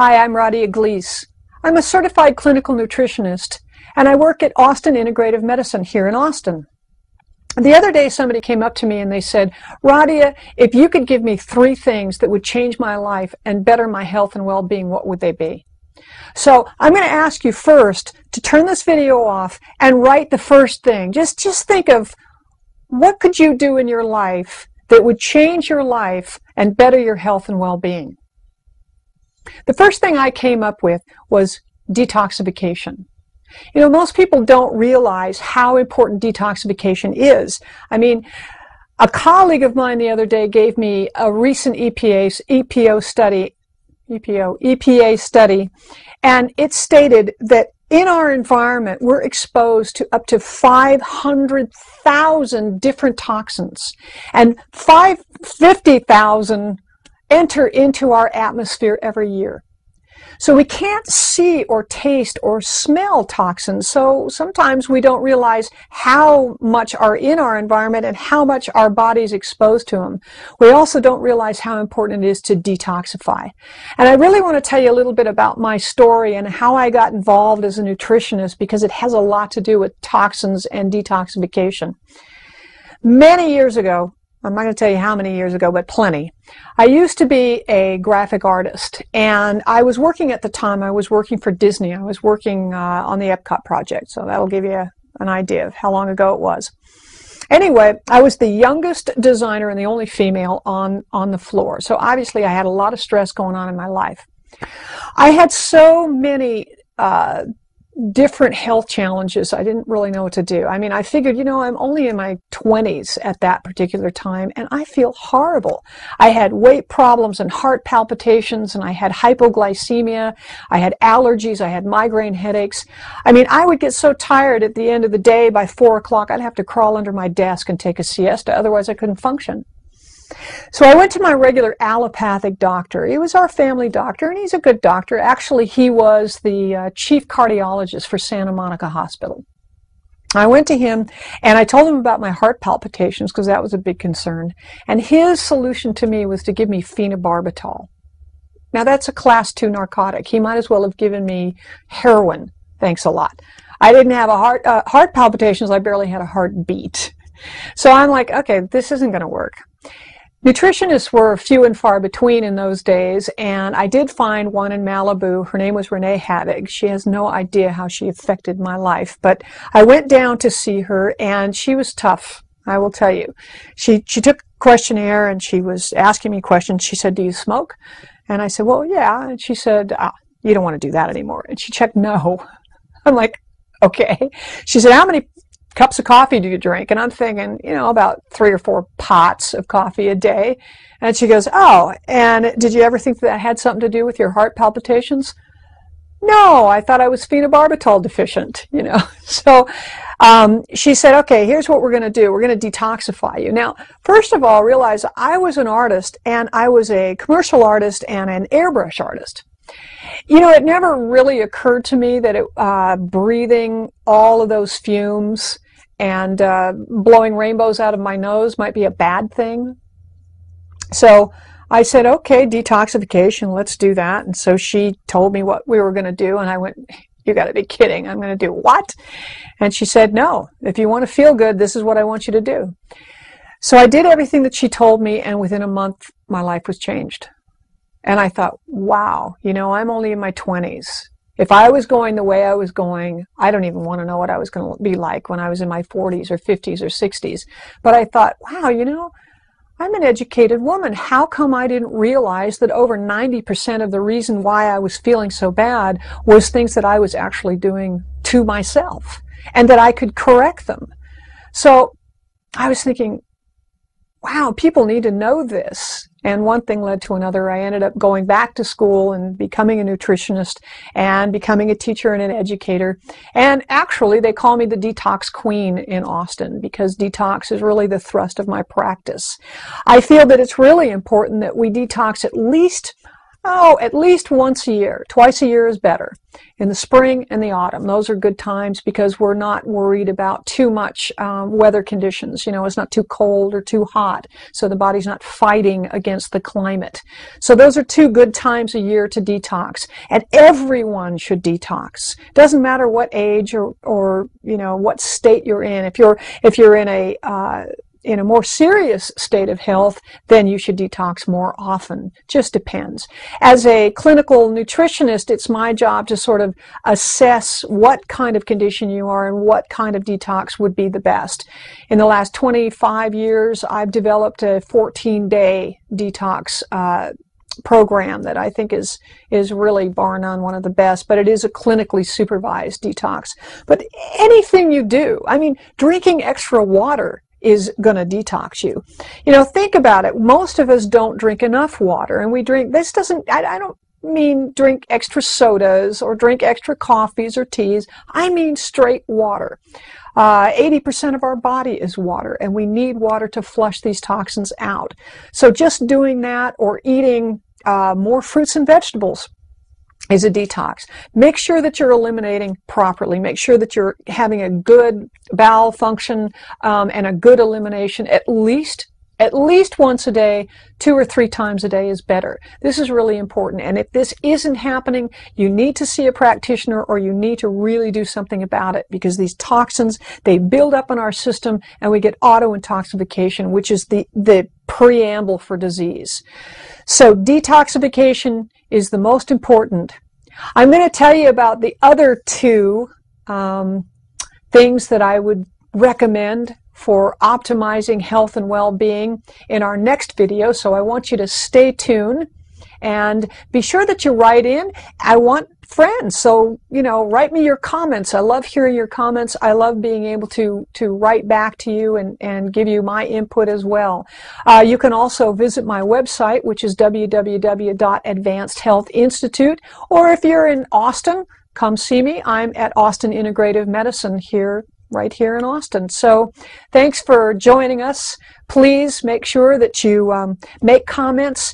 Hi, I'm Radia Gleese. I'm a certified clinical nutritionist, and I work at Austin Integrative Medicine here in Austin. The other day, somebody came up to me and they said, Radia, if you could give me 3 things that would change my life and better my health and well-being, what would they be? So I'm going to ask you first to turn this video off and write the first thing. Just think of what could you do in your life that would change your life and better your health and well-being. The first thing I came up with was detoxification. You know, most people don't realize how important detoxification is. I mean, a colleague of mine the other day gave me a recent EPA study, and it stated that in our environment, we're exposed to up to 500,000 different toxins, and 50,000 enter into our atmosphere every year. So we can't see or taste or smell toxins, so sometimes we don't realize how much are in our environment and how much our body's exposed to them. We also don't realize how important it is to detoxify. And I really want to tell you a little bit about my story and how I got involved as a nutritionist, because it has a lot to do with toxins and detoxification. Many years ago, I'm not going to tell you how many years ago, but plenty. I used to be a graphic artist, and I was working at the time, I was working for Disney. I was working on the Epcot project, so that'll give you an idea of how long ago it was. Anyway, I was the youngest designer and the only female on the floor, so obviously I had a lot of stress going on in my life. I had so many different health challenges, I didn't really know what to do. I mean, I figured, you know, I'm only in my 20s at that particular time, and I feel horrible. I had weight problems and heart palpitations, and I had hypoglycemia, I had allergies, I had migraine headaches. I mean, I would get so tired at the end of the day by 4 o'clock, I'd have to crawl under my desk and take a siesta, otherwise I couldn't function. So I went to my regular allopathic doctor. He was our family doctor, and he's a good doctor. Actually, he was the chief cardiologist for Santa Monica Hospital. I went to him, and I told him about my heart palpitations, because that was a big concern. And his solution to me was to give me phenobarbital. Now, that's a class 2 narcotic. He might as well have given me heroin. Thanks a lot. I didn't have heart palpitations. I barely had a heartbeat. So I'm like, okay, this isn't going to work. Nutritionists were few and far between in those days, and I did find one in Malibu. Her name was Renee Havig. She has no idea how she affected my life, but I went down to see her, and she was tough, I will tell you. She took a questionnaire, and she was asking me questions. She said, do you smoke? And I said, well, yeah. And she said, you don't want to do that anymore. And she checked no. I'm like, okay. She said, how many cups of coffee do you drink? And I'm thinking, you know, about 3 or 4 pots of coffee a day. And she goes, oh, and did you ever think that had something to do with your heart palpitations? No, I thought I was phenobarbital deficient, you know. So she said, okay, here's what we're going to do. We're going to detoxify you. Now, first of all, realize I was an artist, and I was a commercial artist and an airbrush artist. You know, it never really occurred to me that breathing all of those fumes and blowing rainbows out of my nose might be a bad thing. So I said, okay, detoxification, let's do that. And so she told me what we were going to do, and I went, you got to be kidding. I'm going to do what? And she said, no, if you want to feel good, this is what I want you to do. So I did everything that she told me, and within a month, my life was changed. And I thought, wow, you know, I'm only in my 20s. If I was going the way I was going, I don't even want to know what I was going to be like when I was in my 40s or 50s or 60s. But I thought, wow, you know, I'm an educated woman. How come I didn't realize that over 90% of the reason why I was feeling so bad was things that I was actually doing to myself, and that I could correct them? So I was thinking, wow, people need to know this. And one thing led to another. I ended up going back to school and becoming a nutritionist and becoming a teacher and an educator. And actually, they call me the detox queen in Austin, because detox is really the thrust of my practice. I feel that it's really important that we detox at least Oh, at least once a year. Twice a year is better. In the spring and the autumn. Those are good times because we're not worried about too much weather conditions. You know, it's not too cold or too hot. So the body's not fighting against the climate. So those are two good times a year to detox. And everyone should detox. Doesn't matter what age or you know, what state you're in. If you're in a more serious state of health, then you should detox more often. Just depends. As a clinical nutritionist, it's my job to sort of assess what kind of condition you are and what kind of detox would be the best. In the last 25 years, I've developed a 14-day detox program that I think is really bar none one of the best, but it is a clinically supervised detox. But anything you do, I mean, drinking extra water is going to detox you. You know, think about it. Most of us don't drink enough water, and we drink, this doesn't, I don't mean drink extra sodas or drink extra coffees or teas. I mean straight water. 80% of our body is water, and we need water to flush these toxins out. So just doing that or eating more fruits and vegetables is a detox. Make sure that you're eliminating properly. Make sure that you're having a good bowel function and a good elimination at least once a day. 2 or 3 times a day is better. This is really important. And if this isn't happening, you need to see a practitioner or you need to really do something about it, because these toxins, they build up in our system and we get auto-intoxication, which is the preamble for disease. So detoxification is the most important. I'm going to tell you about the other 2 things that I would recommend for optimizing health and well-being in our next video. So I want you to stay tuned and be sure that you write in. I want friends, so you know, write me your comments. I love hearing your comments. I love being able to write back to you and give you my input as well. You can also visit my website, which is www.advancedhealthinstitute, or if you're in Austin, come see me. I'm at Austin Integrative Medicine right here in Austin. So thanks for joining us. Please make sure that you make comments.